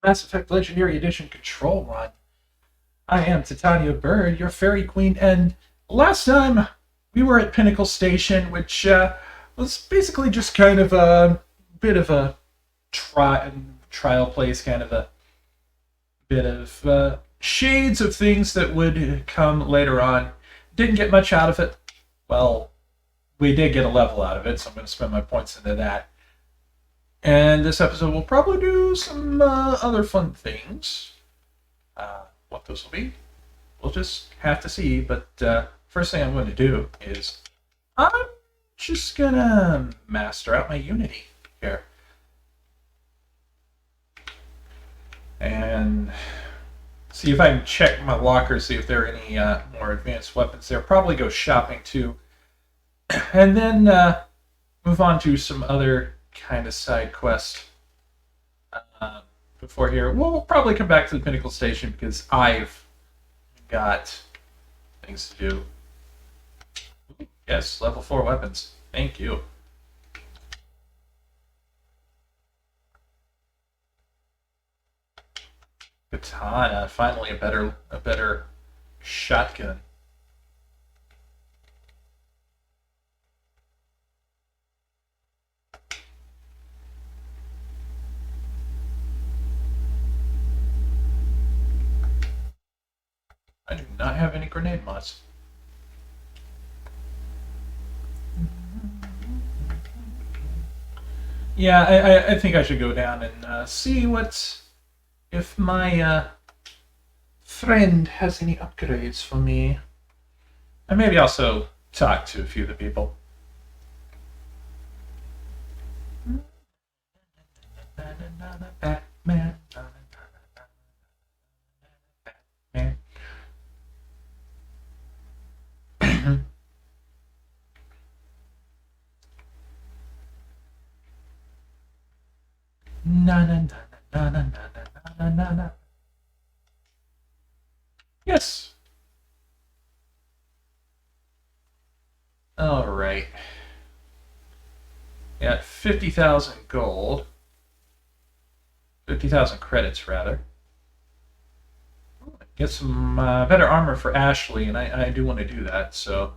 Mass Effect Legendary Edition control run. I am Titania Bird, your fairy queen, and last time we were at Pinnacle Station, which was basically just kind of a bit of a trial place, kind of a bit of shades of things that would come later on. Didn't get much out of it. Well, we did get a level out of it, so I'm going to spend my points into that. And this episode we'll probably do some other fun things. What those will be, we'll just have to see. But first thing I'm going to do is I'm just going to master out my Unity here. And see if I can check my locker, see if there are any more advanced weapons there. Probably go shopping too. And then move on to some other kind of side quest before here. We'll probably come back to the Pinnacle Station because I've got things to do. Ooh, yes, level 4 weapons. Thank you. Katana, finally a better shotgun. I do not have any grenade mods. Yeah, I think I should go down and see if my friend has any upgrades for me. And maybe also talk to a few of the people. Batman. Na na na na na na na na na. Yes. All right. Got 50,000 gold. 50,000 credits, rather. Get some better armor for Ashley, and I do want to do that, so.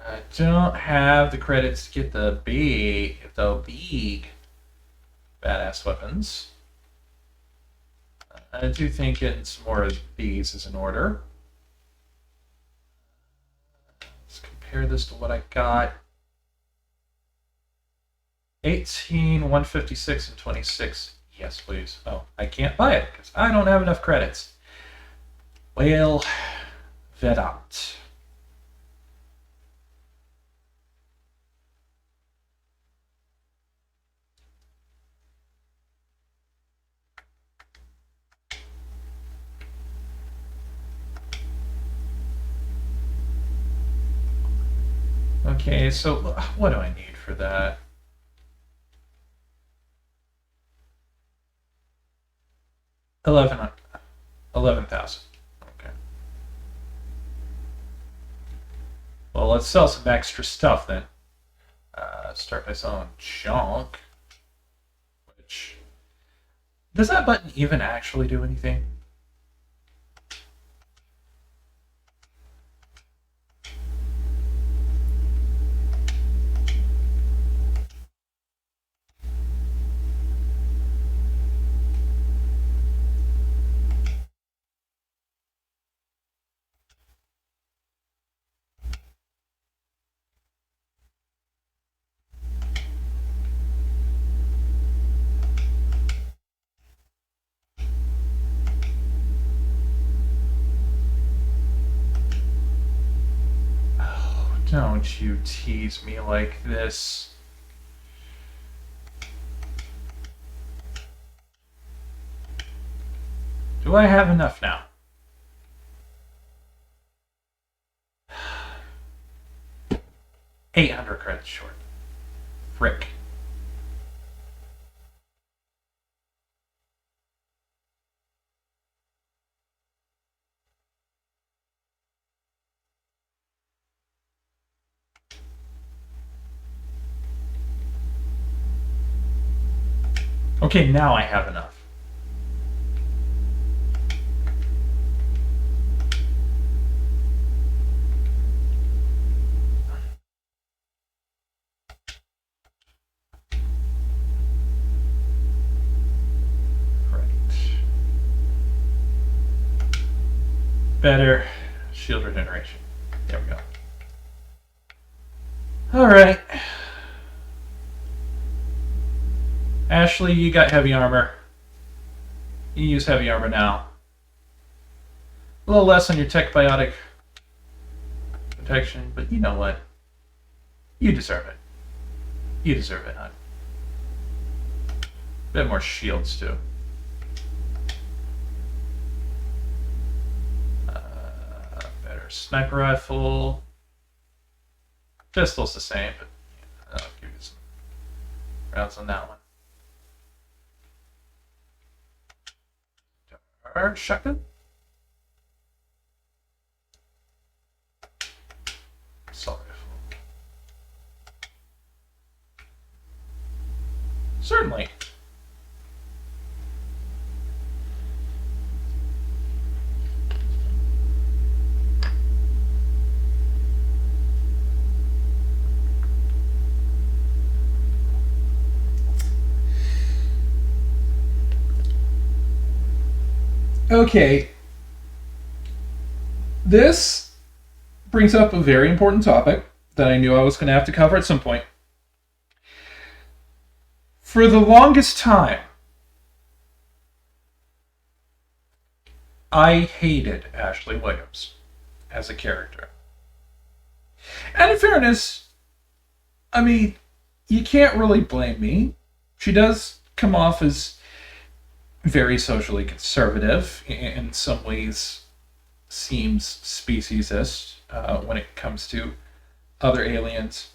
I don't have the credits to get the big badass weapons. I do think getting some more of these is in order. Let's compare this to what I got. 18, 156, and 26. Yes, please. Oh, I can't buy it because I don't have enough credits. Well, Vedat. Okay, so what do I need for that? $11,000. Okay. Well, let's sell some extra stuff then. Start by selling junk. Which does that button even actually do anything? Don't you tease me like this. Do I have enough now? $800 credits short. Frick. Okay, now I have enough. Better shield regeneration. There we go. Alright. Ashley, you got heavy armor. You use heavy armor now. A little less on your tech biotic protection, but you know what? You deserve it. You deserve it, hon. Bit more shields, too. Better sniper rifle. Pistol's the same, but I'll give you some rounds on that one. Shotgun? Assault rifle. Certainly. Okay. This brings up a very important topic that I knew I was going to have to cover at some point. For the longest time, I hated Ashley Williams as a character. And in fairness, I mean, you can't really blame me. She does come off as very socially conservative, in some ways seems speciesist when it comes to other aliens.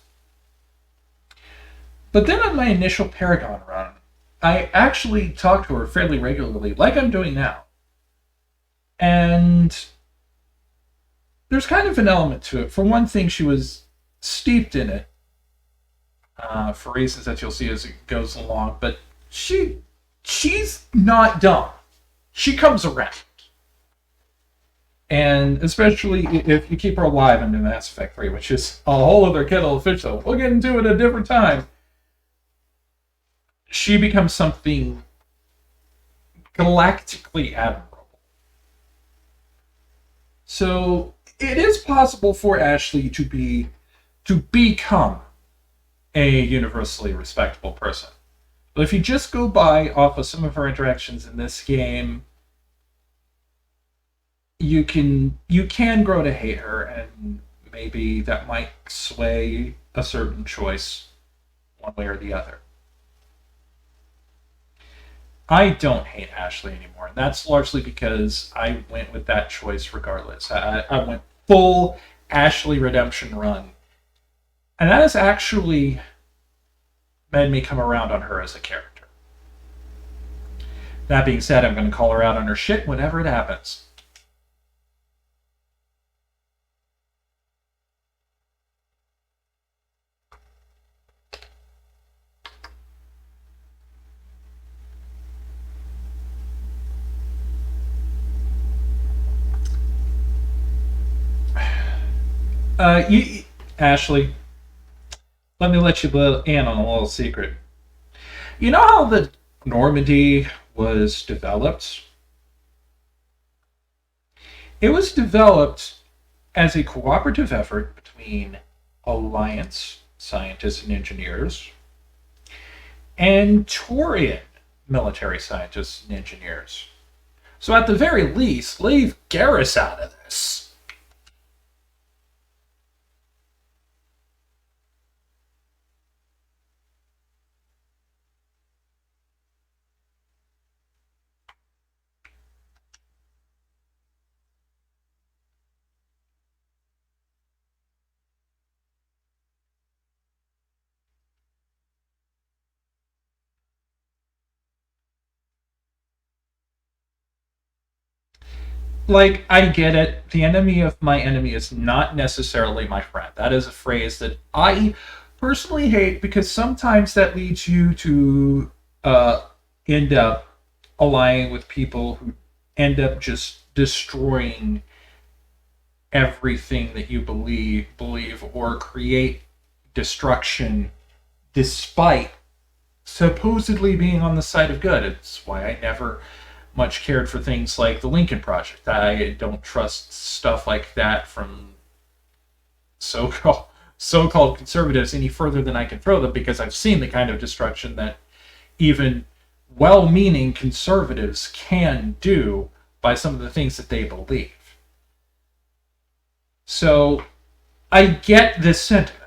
But then on my initial Paragon run, I actually talked to her fairly regularly, like I'm doing now. And there's kind of an element to it. For one thing, she was steeped in it, for reasons that you'll see as it goes along, but she's not dumb. She comes around. And especially if you keep her alive in Mass Effect 3, which is a whole other kettle of fish, though. We'll get into it at a different time. She becomes something galactically admirable. So it is possible for Ashley to become a universally respectable person. But if you just go by off of some of her interactions in this game, you can grow to hate her, and maybe that might sway a certain choice one way or the other. I don't hate Ashley anymore, and that's largely because I went with that choice regardless. I went full Ashley redemption run, and that has actually made me come around on her as a character. That being said, I'm going to call her out on her shit whenever it happens. Ashley, let me let you in on a little secret. You know how the Normandy was developed? It was developed as a cooperative effort between Alliance scientists and engineers and Taurian military scientists and engineers. So at the very least, leave Garrus out of this. Like, I get it. The enemy of my enemy is not necessarily my friend. That is a phrase that I personally hate because sometimes that leads you to end up aligning with people who end up just destroying everything that you believe or create destruction despite supposedly being on the side of good. It's why I never much cared for things like the Lincoln Project. I don't trust stuff like that from so-called so-called conservatives any further than I can throw them, because I've seen the kind of destruction that even well-meaning conservatives can do by some of the things that they believe. So I get this sentiment.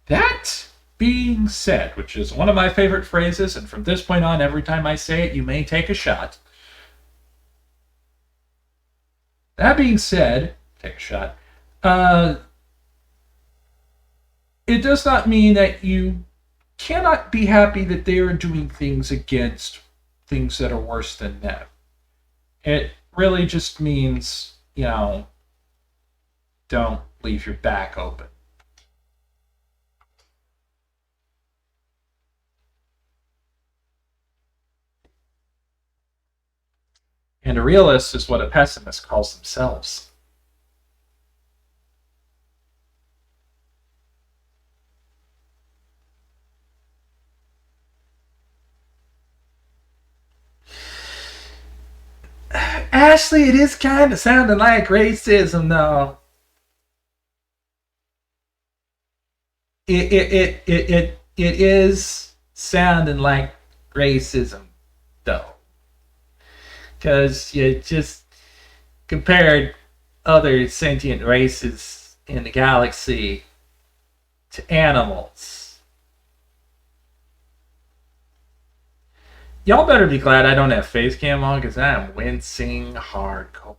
That being said, which is one of my favorite phrases, and from this point on, every time I say it, you may take a shot. That being said, take a shot. It does not mean that you cannot be happy that they are doing things against things that are worse than them. It really just means, don't leave your back open. And a realist is what a pessimist calls themselves. Ashley, it is kind of sounding like racism, though. It is sounding like racism, though. Because you just compared other sentient races in the galaxy to animals. Y'all better be glad I don't have face cam on, because I'm wincing hardcore.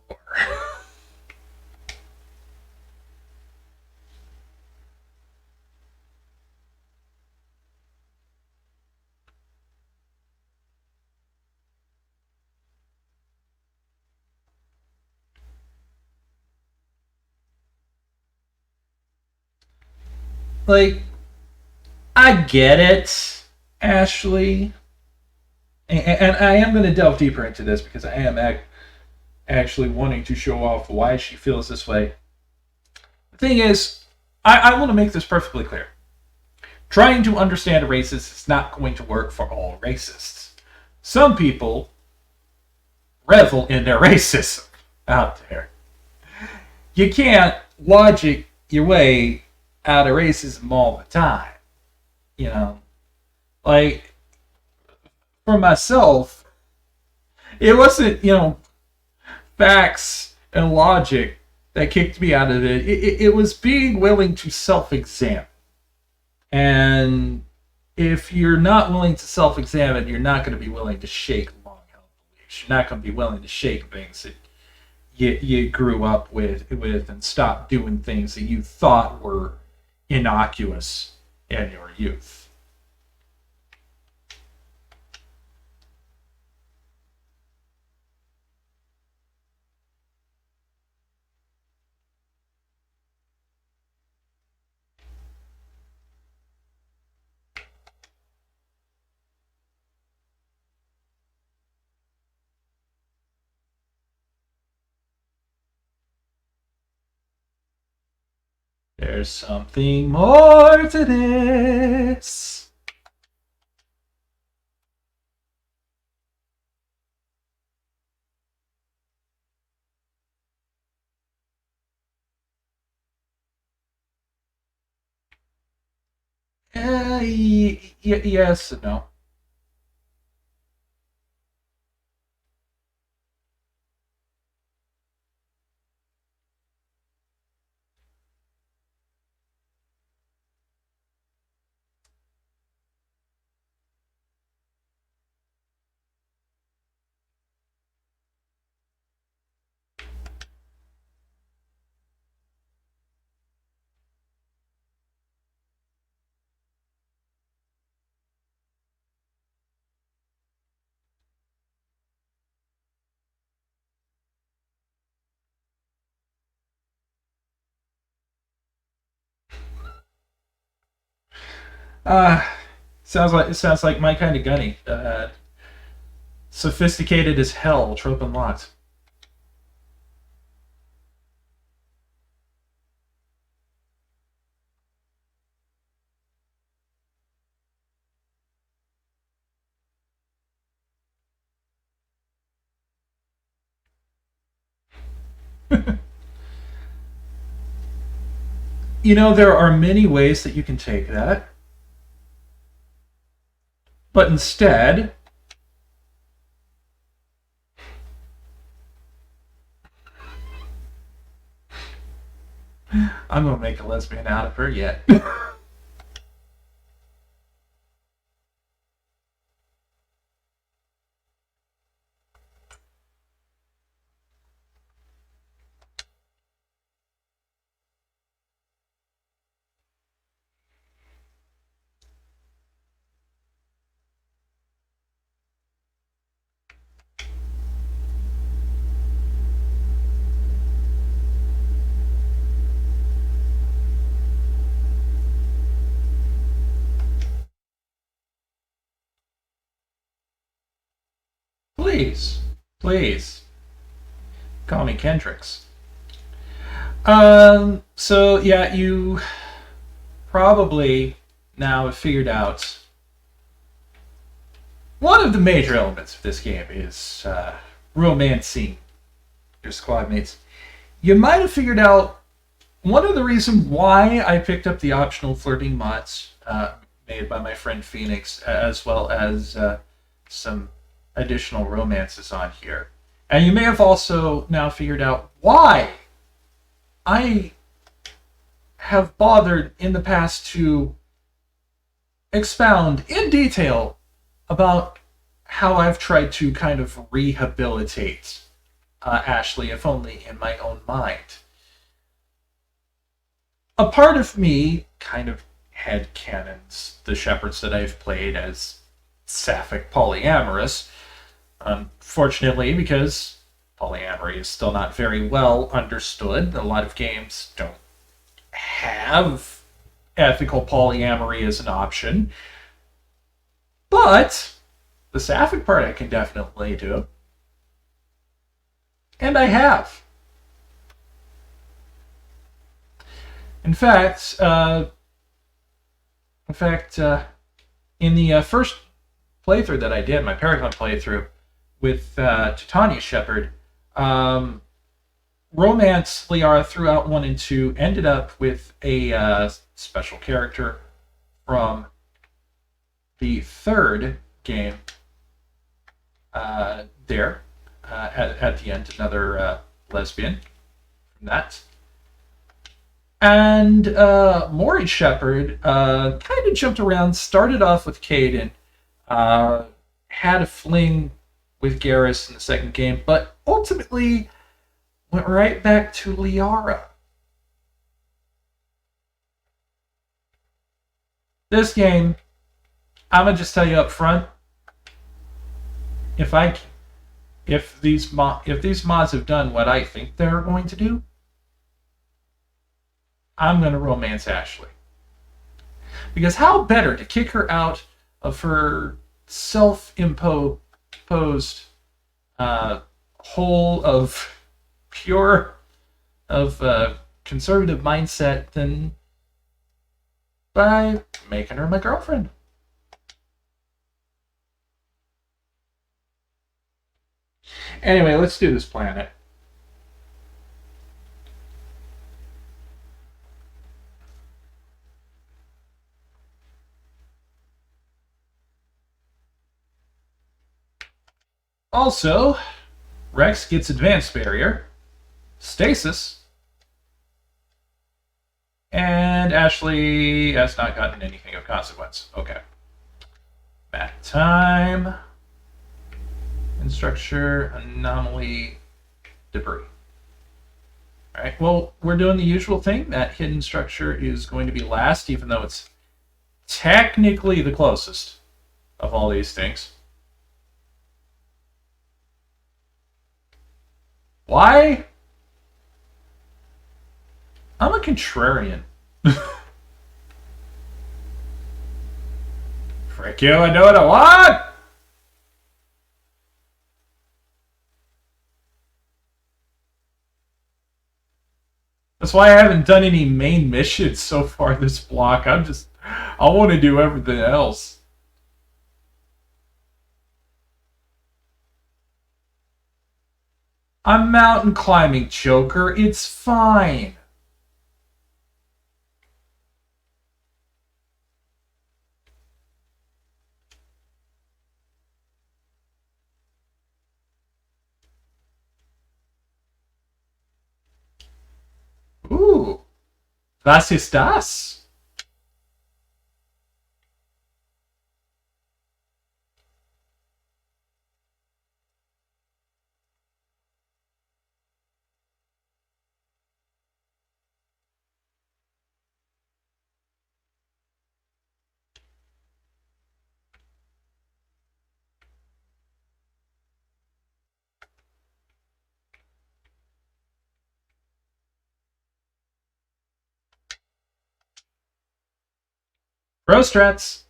Like, I get it, Ashley. And I am going to delve deeper into this, because I am actually wanting to show off why she feels this way. The thing is, I want to make this perfectly clear. Trying to understand a racist is not going to work for all racists. Some people revel in their racism out there. You can't logic your way out of racism all the time. Like, for myself, it wasn't, facts and logic that kicked me out of it. It was being willing to self-examine. And if you're not willing to self-examine, you're not going to be willing to shake long-held beliefs. You're not going to be willing to shake things that you grew up with and stop doing things that you thought were innocuous in your youth. There's something more to this. Yes and no. Uh, Sounds like my kind of gunny. Sophisticated as hell, trope unlocked. You know, there are many ways that you can take that. But instead, I'm gonna make a lesbian out of her yet. Please, please, call me Kendrix. So yeah, you probably now have figured out one of the major elements of this game is romancing your squad mates. You might have figured out one of the reasons why I picked up the optional flirting mods made by my friend Phoenix, as well as some additional romances on here. And you may have also now figured out why I have bothered in the past to expound in detail about how I've tried to kind of rehabilitate Ashley, if only in my own mind. A part of me kind of headcanons the Shepards that I've played as sapphic polyamorous. Unfortunately, because polyamory is still not very well understood, a lot of games don't have ethical polyamory as an option. But the sapphic part I can definitely do. And I have. In fact, in the first playthrough that I did, my Paragon playthrough with Titania Shepard, romance Liara throughout 1 and 2 ended up with a special character from the third game at the end, another lesbian from that. And Maury Shepard kind of jumped around, started off with Caden, had a fling with Garrus in the second game, but ultimately went right back to Liara. This game, I'm gonna just tell you up front, if these mods have done what I think they're going to do, I'm going to romance Ashley. Because how better to kick her out of her self-imposed hole of conservative mindset than by making her my girlfriend. Anyway, let's do this planet. Also, Wrex gets advanced barrier, stasis, and Ashley has not gotten anything of consequence. Okay. Back time. Structure, anomaly, debris. Alright, well, we're doing the usual thing. That hidden structure is going to be last, even though it's technically the closest of all these things. Why? I'm a contrarian. Frick you, I know what I want! That's why I haven't done any main missions so far this block. I want to do everything else. I'm mountain climbing, Joker. It's fine. Ooh. Was ist das? Rostrats.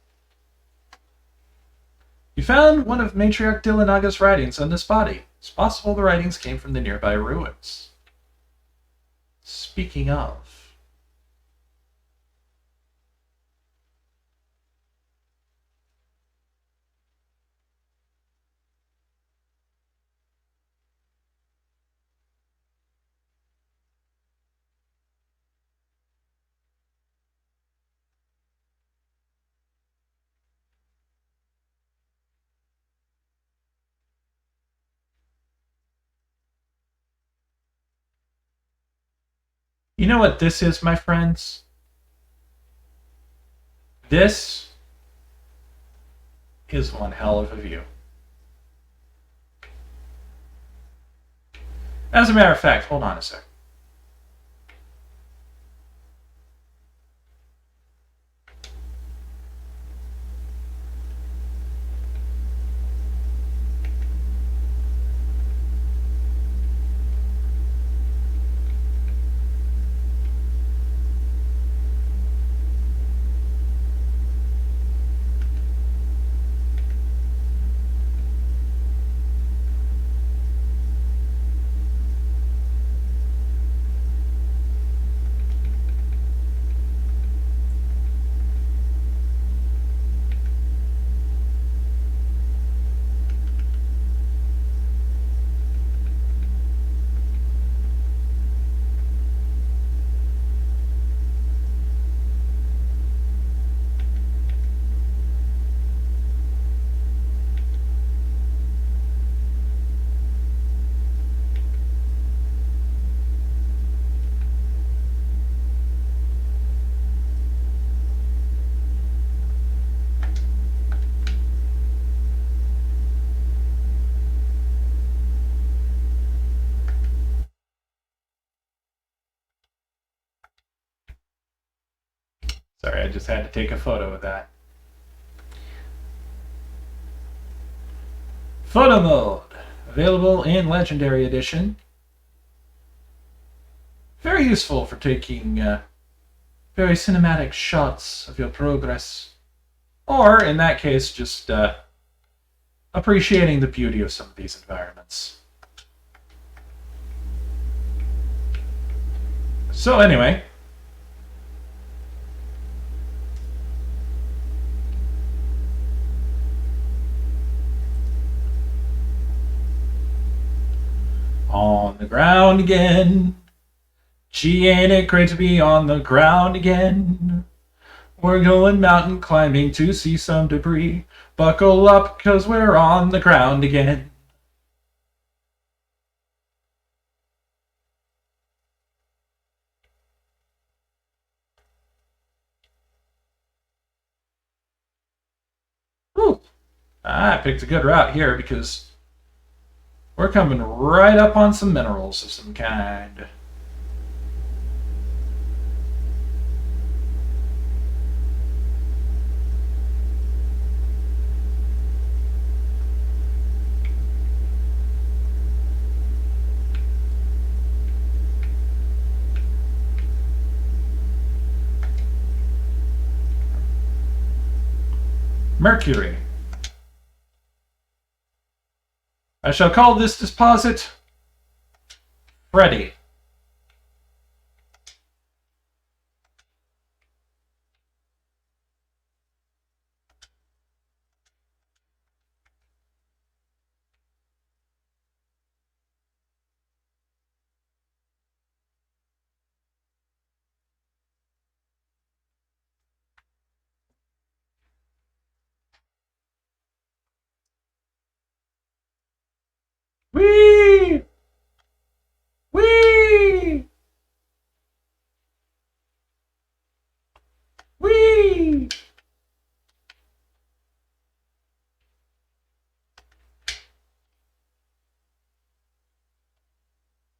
You found one of Matriarch Dillinaga's writings on this body. It's possible the writings came from the nearby ruins. Speaking of... You know what this is, my friends? This is one hell of a view. As a matter of fact, hold on a sec. Sorry, I just had to take a photo of that. Photo mode. Available in Legendary Edition. Very useful for taking very cinematic shots of your progress. Or, in that case, just appreciating the beauty of some of these environments. So anyway... On the ground again. Gee, ain't it great to be on the ground again. We're going mountain climbing to see some debris. Buckle up, 'cause we're on the ground again. Whew. I picked a good route here because we're coming right up on some minerals of some kind. Mercury. I shall call this deposit Freddy. Whee! Whee! Whee!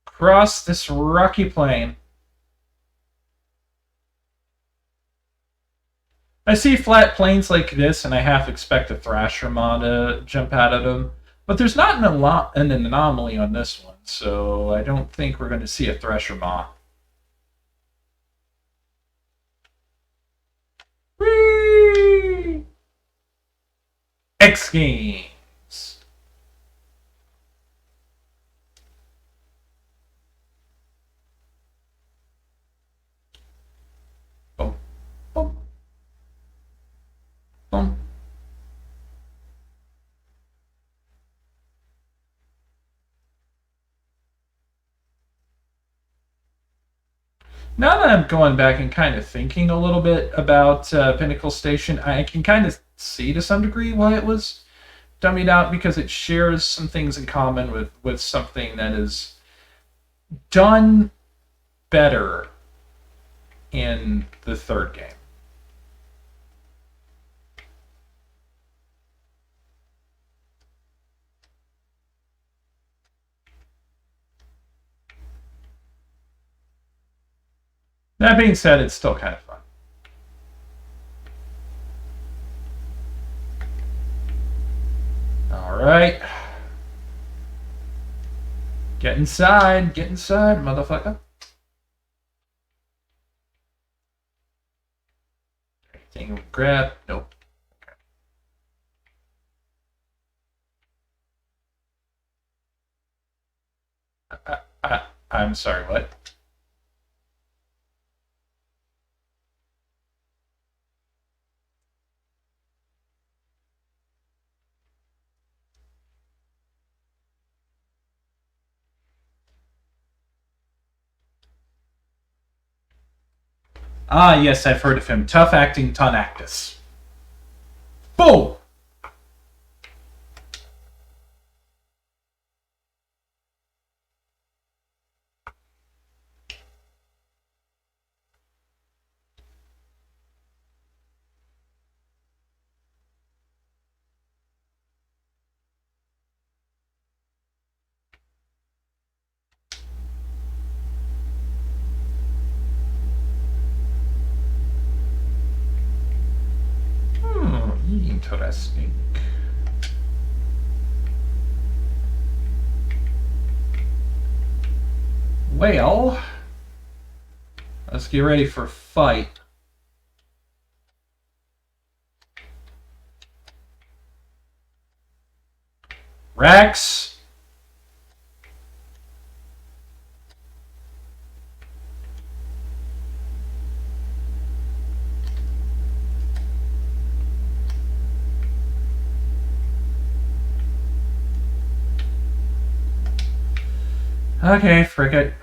Cross this rocky plain. I see flat plains like this, and I half expect a Thrasher Maw to jump out of them. But there's not an anomaly on this one, so I don't think we're going to see a Thresher Maw. Whee! X Games. Boom, boom, boom. Now that I'm going back and kind of thinking a little bit about Pinnacle Station, I can kind of see to some degree why it was dummied out, because it shares some things in common with something that is done better in the third game. That being said, it's still kind of fun. All right. Get inside, motherfucker. Anything we grab? Nope. I'm sorry, what? Ah, yes, I've heard of him. Tough acting Tonactus. Boom! Interesting. Well, let's get ready for a fight. Wrex. Okay, frick it.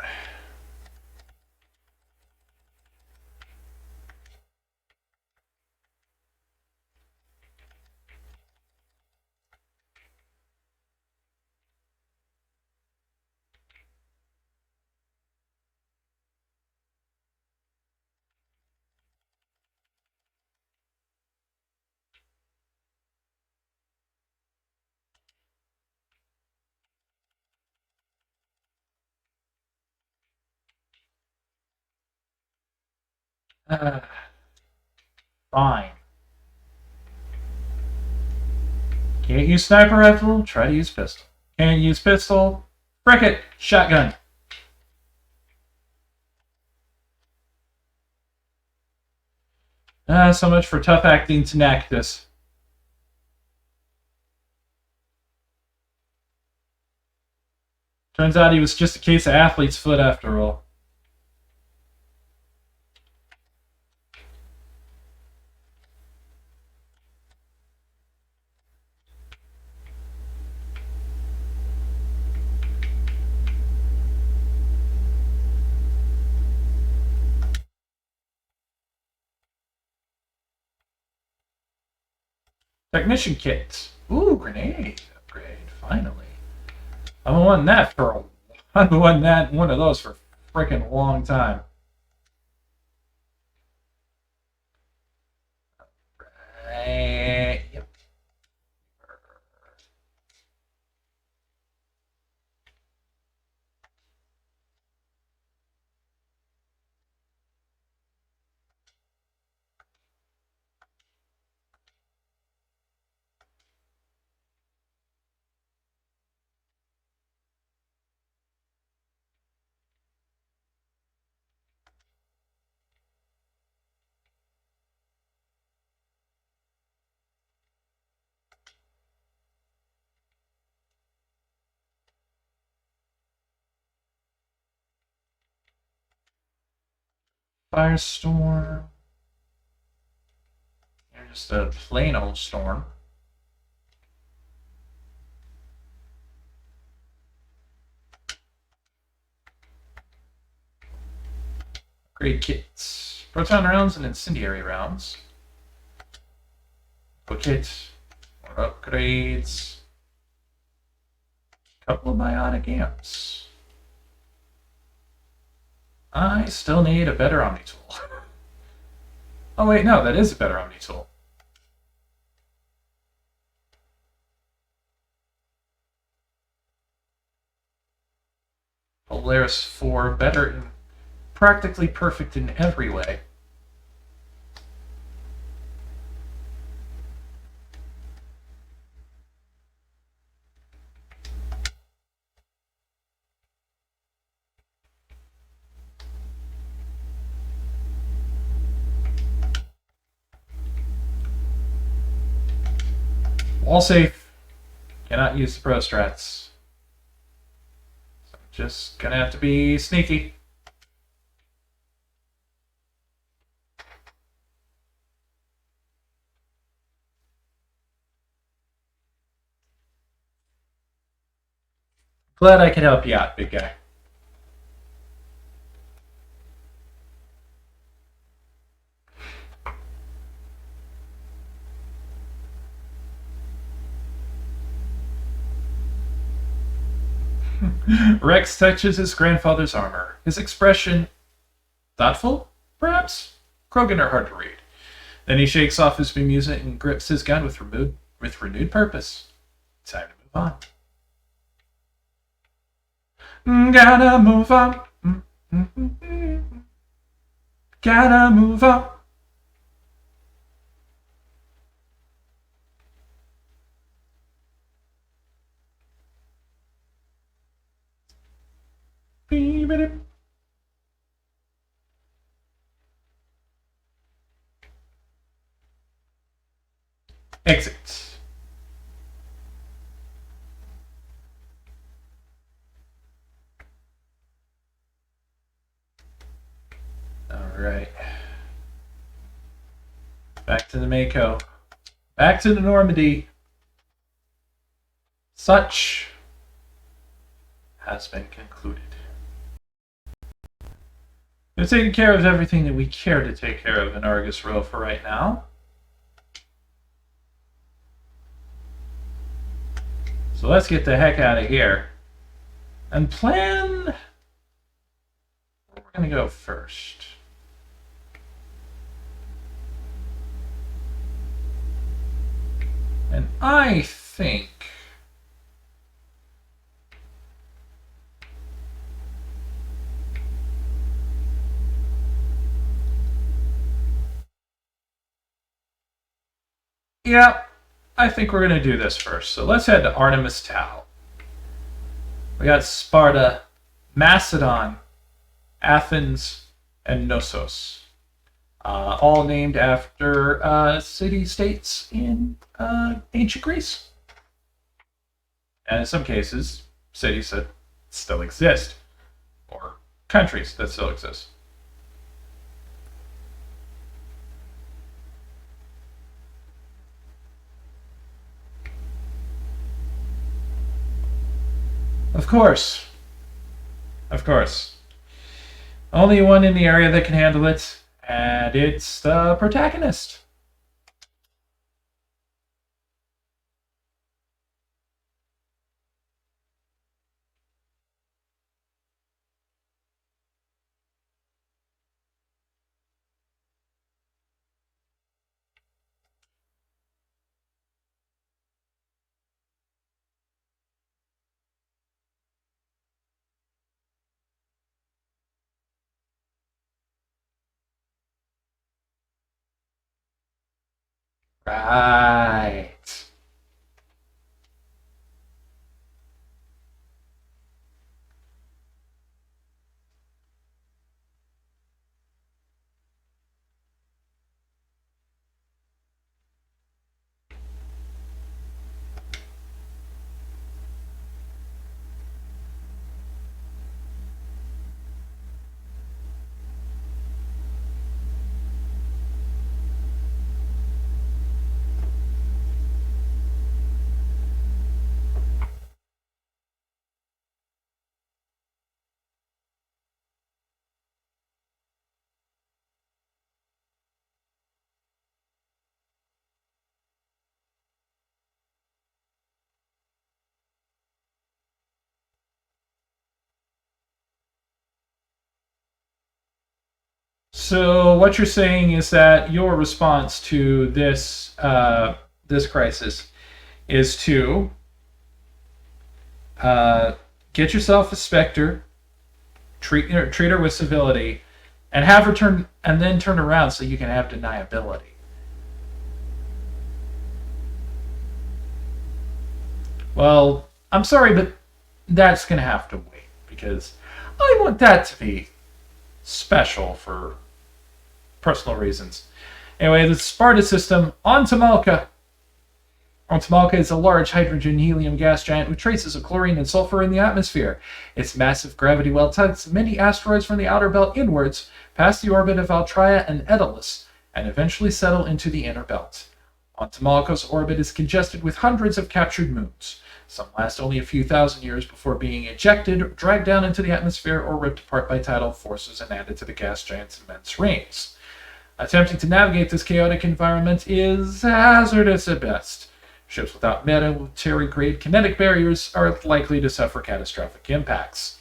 Fine. Can't use sniper rifle? Try to use pistol. Can't use pistol? Frick it! Shotgun. So much for tough acting Tonactus. Turns out he was just a case of athlete's foot after all. Technician kit. Ooh, grenade upgrade. Finally. I've been wanting that I've been wanting one of those for a freaking long time. Right. Yep. Firestorm. You're just a plain old storm. Upgrade kits. Proton rounds and incendiary rounds. Kit. More upgrades. Couple of biotic amps. I still need a better Omni tool. Oh wait, no, that is a better Omni tool. Polaris 4, better and practically perfect in every way. Wall safe. Cannot use the pro strats. So I'm just gonna have to be sneaky. Glad I could help you out, big guy. Wrex touches his grandfather's armor. His expression, thoughtful, perhaps? Krogan are hard to read. Then he shakes off his bemusement and grips his gun with renewed purpose. Time to move on. Gotta move on. Gotta move on. Exit. All right. Back to the Mako. Back to the Normandy. Such has been concluded. We've taken care of everything that we care to take care of in Argus Row for right now. So let's get the heck out of here and plan where we're going to go first. And I think I think we're going to do this first. So let's head to Artemis Tau. We got Sparta, Macedon, Athens, and Knossos. All named after city-states in ancient Greece. And in some cases, still exist, or countries that still exist. Of course. Of course. Only one in the area that can handle it, and it's the protagonist. Right. So what you're saying is that your response to this crisis is to get yourself a Spectre, treat her with civility, and have her turn around so you can have deniability. Well, I'm sorry, but that's gonna have to wait because I want that to be special for personal reasons. Anyway, the Sparta system on Tamalka. Tamalka is a large hydrogen-helium gas giant with traces of chlorine and sulfur in the atmosphere. Its massive gravity well tugs many asteroids from the outer belt inwards, past the orbit of Altria and Daedalus, and eventually settle into the inner belt. Tamalka's orbit is congested with hundreds of captured moons. Some last only a few thousand years before being ejected, dragged down into the atmosphere, or ripped apart by tidal forces and added to the gas giant's immense rings. Attempting to navigate this chaotic environment is hazardous at best. Ships without military-grade kinetic barriers are likely to suffer catastrophic impacts.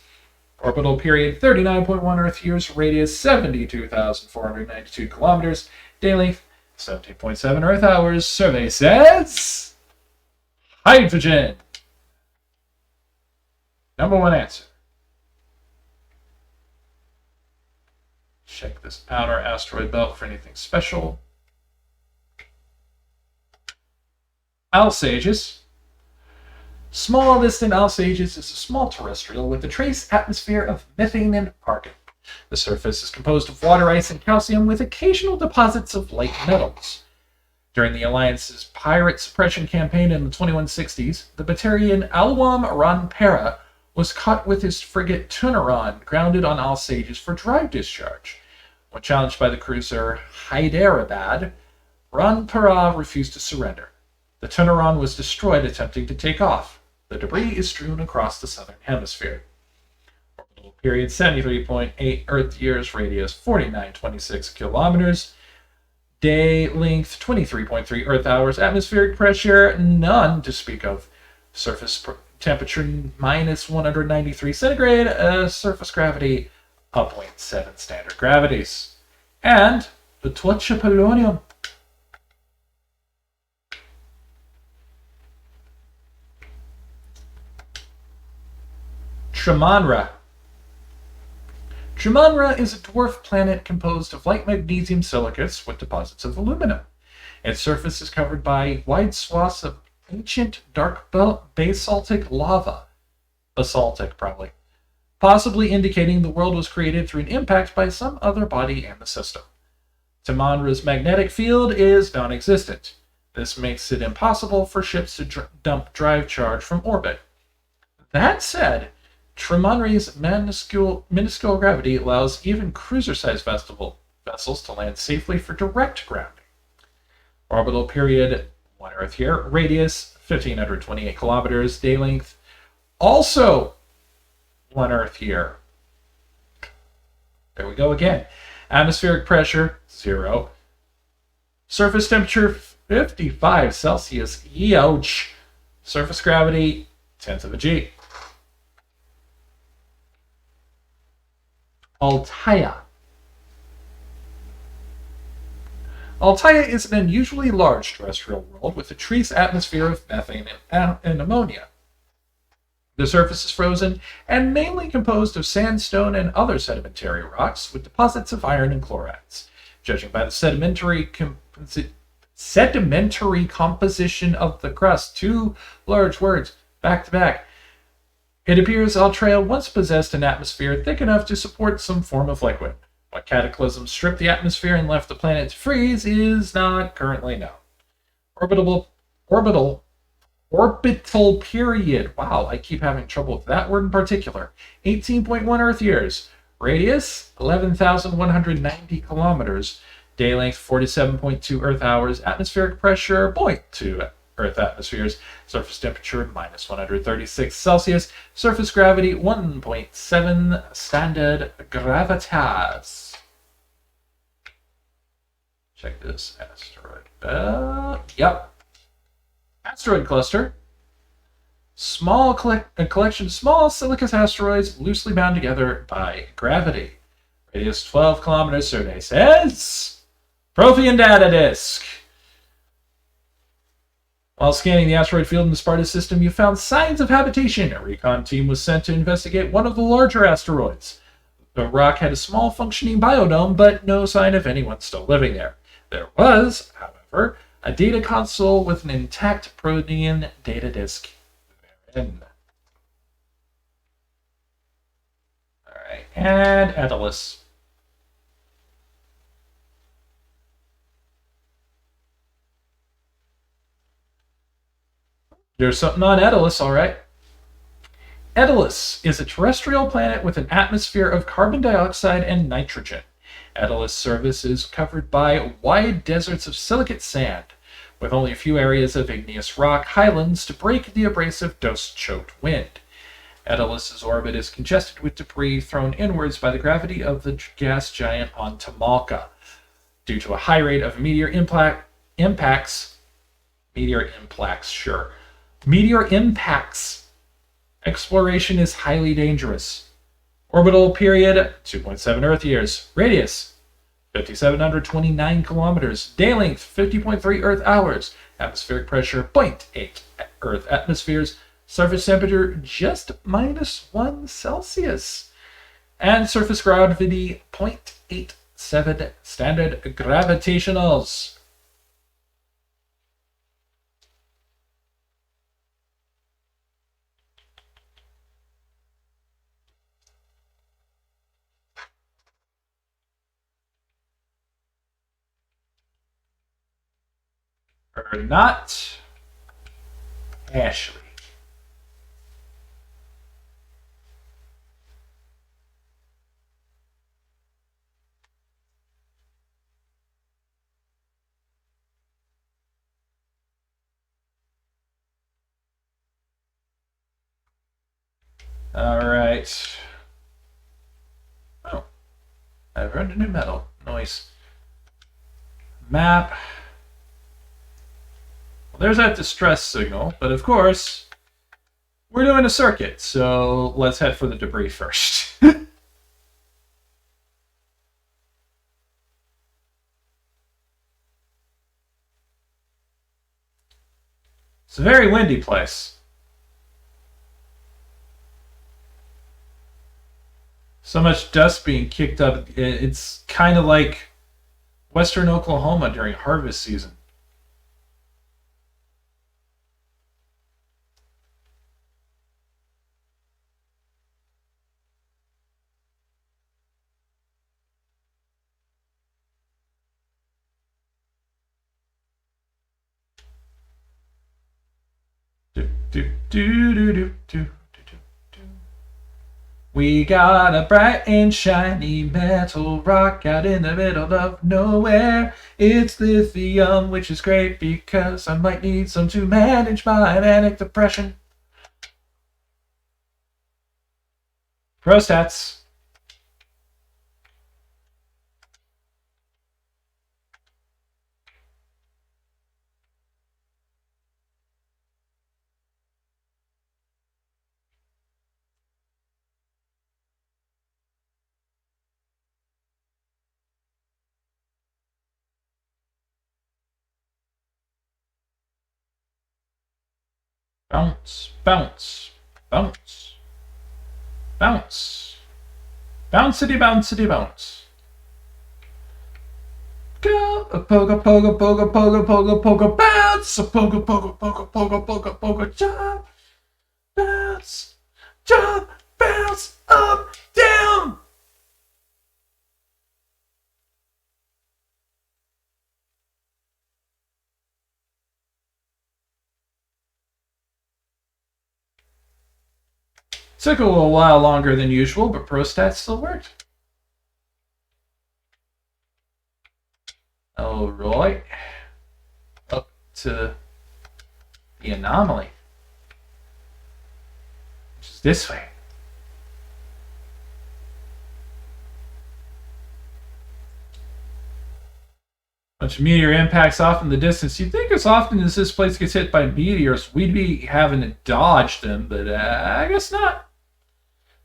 Orbital period 39.1 Earth years, radius 72,492 kilometers, day length 17.7 Earth hours. Survey says hydrogen. Number one answer. Check this outer asteroid belt for anything special. Alsages. Small distant Alsages is a small terrestrial with a trace atmosphere of methane and argon. The surface is composed of water ice and calcium with occasional deposits of light metals. During the Alliance's pirate suppression campaign in the 2160s, the Batarian Alwam Ranpera was caught with his frigate Tunaran grounded on Alsages for drive discharge. When challenged by the cruiser Hyderabad, Ranpera refused to surrender. The Tunaran was destroyed attempting to take off. The debris is strewn across the southern hemisphere. Orbital period 73.8 Earth years, radius 4926 kilometers, day length 23.3 Earth hours, atmospheric pressure none to speak of, surface temperature minus 193 centigrade, surface gravity 0.7 standard gravities, and the Torcia Polonium. Tremanra. Tremanra is a dwarf planet composed of light magnesium silicates with deposits of aluminum. Its surface is covered by wide swaths of ancient dark basaltic lava. Basaltic, probably. Possibly indicating the world was created through an impact by some other body in the system. Tremanra's magnetic field is non-existent. This makes it impossible for ships to dump drive charge from orbit. That said, Tremonri's minuscule gravity allows even cruiser-sized vessels to land safely for direct grounding. Orbital period, 1 Earth year. Radius, 1,528 kilometers. Day length, also 1 Earth year. There we go again. Atmospheric pressure, 0. Surface temperature, 55 Celsius. Ouch. Surface gravity, 1/10 of a G. Altair. Altair is an unusually large terrestrial world with a trace atmosphere of methane and ammonia. The surface is frozen and mainly composed of sandstone and other sedimentary rocks with deposits of iron and chlorides. Judging by the sedimentary composition of the crust, 2 large words back to back, it appears Altair once possessed an atmosphere thick enough to support some form of liquid. What cataclysm stripped the atmosphere and left the planet to freeze is not currently known. Orbital period. Wow, I keep having trouble with that word in particular. 18.1 Earth years. Radius, 11,190 kilometers. Day length, 47.2 Earth hours. Atmospheric pressure, 0.2 Earth atmospheres. Surface temperature, minus 136 Celsius. Surface gravity, 1.7 standard gravitas. Check this asteroid. Yep. Asteroid cluster. Small collection of small silicous asteroids loosely bound together by gravity. Radius 12 kilometers, survey says. Prothean data disk. While scanning the asteroid field in the Sparta system, you found signs of habitation. A recon team was sent to investigate one of the larger asteroids. The rock had a small functioning biodome, but no sign of anyone still living there. There was, however, a data console with an intact Prothean data disk therein. Alright, and Daedalus. There's something on Daedalus, alright. Daedalus is a terrestrial planet with an atmosphere of carbon dioxide and nitrogen. Daedalus' surface is covered by wide deserts of silicate sand, with only a few areas of igneous rock highlands to break the abrasive dust-choked wind. Daedalus' orbit is congested with debris thrown inwards by the gravity of the gas giant Antamalka. Due to a high rate of meteor impacts, exploration is highly dangerous. Orbital period, 2.7 Earth years. Radius, 5,729 kilometers. Day length, 50.3 Earth hours. Atmospheric pressure, 0.8 Earth atmospheres. Surface temperature, just minus 1 Celsius. And surface gravity, 0.87 standard gravitationals. Urdnot. Ashley. Alright. Oh. I've earned a new medal. Nice. Map. Well, there's that distress signal, but of course, we're doing a circuit, so let's head for the debris first. It's a very windy place. So much dust being kicked up. It's kind of like western Oklahoma during harvest season. Do, do, do, do, do, do, do, do. We got a bright and shiny metal rock out in the middle of nowhere. It's lithium, which is great because I might need some to manage my manic depression. Pro stats. Bounce, bounce, bounce, bounce. Bouncity, bouncity, bounce. Go, a pogo, pogo, pogo, pogo, pogo, pogo, bounce, a pogo, pogo, pogo, pogo, pogo, pogo, jump, bounce, jump, bounce, up, down. Took a little while longer than usual, but pro stats still worked. All right. Up to the anomaly, which is this way. Bunch of meteor impacts off in the distance. You'd think as often as this place gets hit by meteors, we'd be having to dodge them, but I guess not.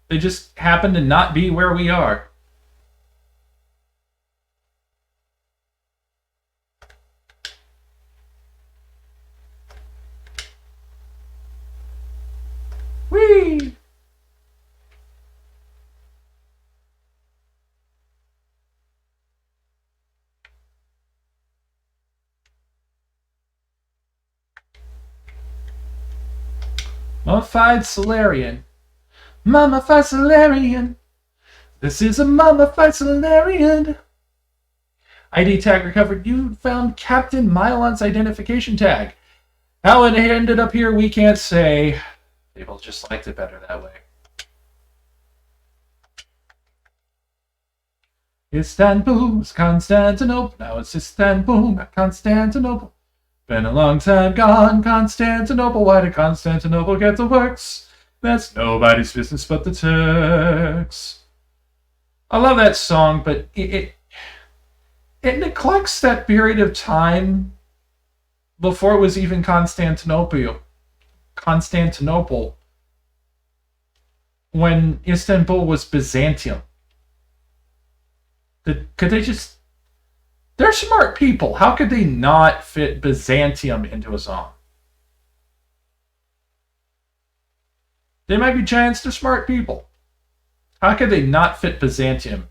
They just happen to not be where we are. Whee! Mummified Solarian. Mummified Solarian. This is a mummified Solarian. ID tag recovered. You found Captain Mylon's identification tag. How it ended up here, we can't say. People just liked it better that way. Istanbul was Constantinople. Now it's Istanbul, not Constantinople. Been a long time gone, Constantinople. Why did Constantinople get the works? That's nobody's business but the Turks. I love that song, but it neglects that period of time before it was even Constantinople, when Istanbul was Byzantium. Could they just... They're smart people. How could they not fit Byzantium into a song? They might be giants, they're smart people. How could they not fit Byzantium?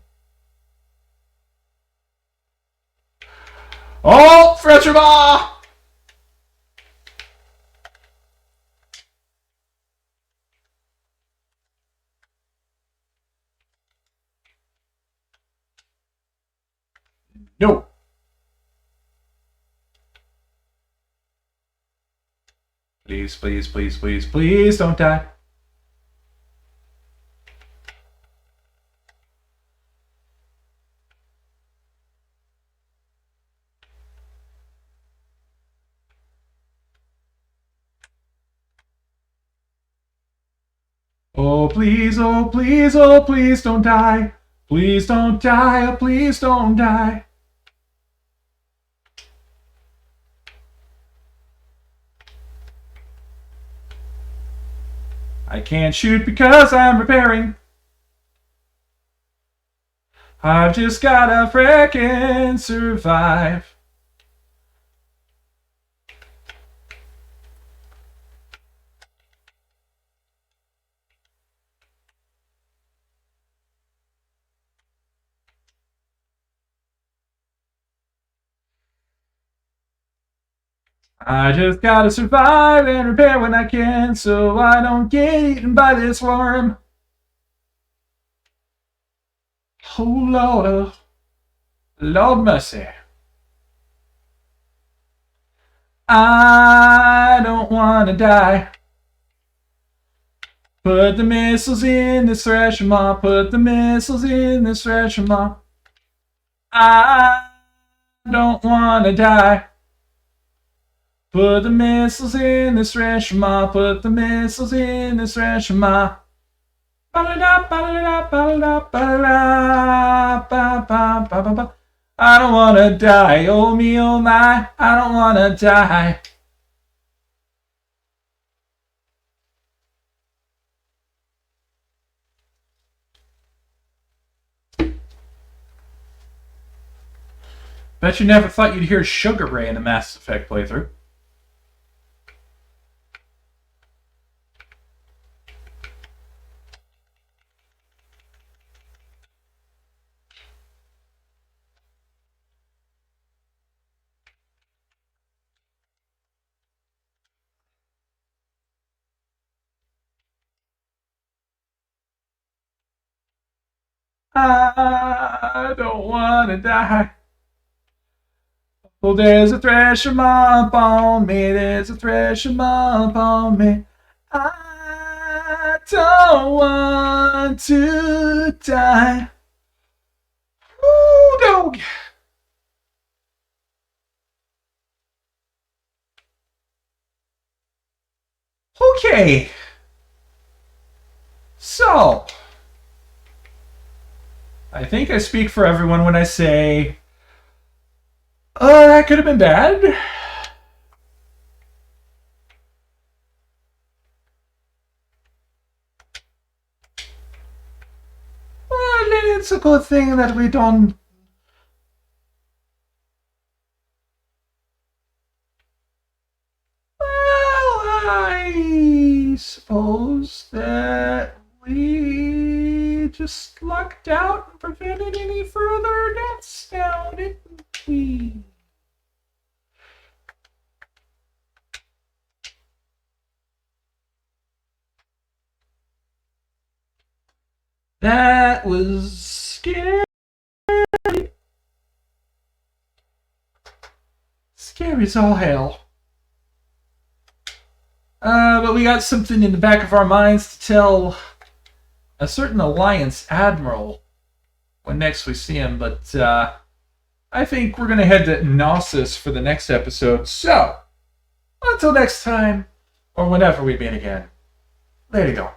Oh, Fretcherba! No. Please, please, please, please, please don't die. Oh, please, oh, please, oh, please don't die. Please don't die, oh, please don't die. I can't shoot because I'm repairing. I've just gotta frickin' survive. I just gotta survive and repair when I can so I don't get eaten by this worm. Oh, Lord. Lord mercy. I don't want to die. Put the missiles in this thrasher maw. Put the missiles in this thrasher maw. I don't wanna die. Put the missiles in this thrasher maw. Put the missiles in this thrasher maw. I don't wanna die, oh me, oh my, I don't wanna die. Bet you never thought you'd hear Sugar Ray in a Mass Effect playthrough. I don't wanna die. Oh, there's a thresher mop on me, there's a thresher mop on me. I don't want to die. Ooh, dog. Okay. So, I think I speak for everyone when I say, that could have been bad. Well, it's a good thing that we don't. Well, I suppose that we just lucked out and prevented any further deaths now, didn't we? That was scary. Scary as all hell. But we got something in the back of our minds to tell a certain Alliance Admiral when next we see him. But I think we're going to head to Knossos for the next episode. So, until next time, or whenever we meet again, there you go.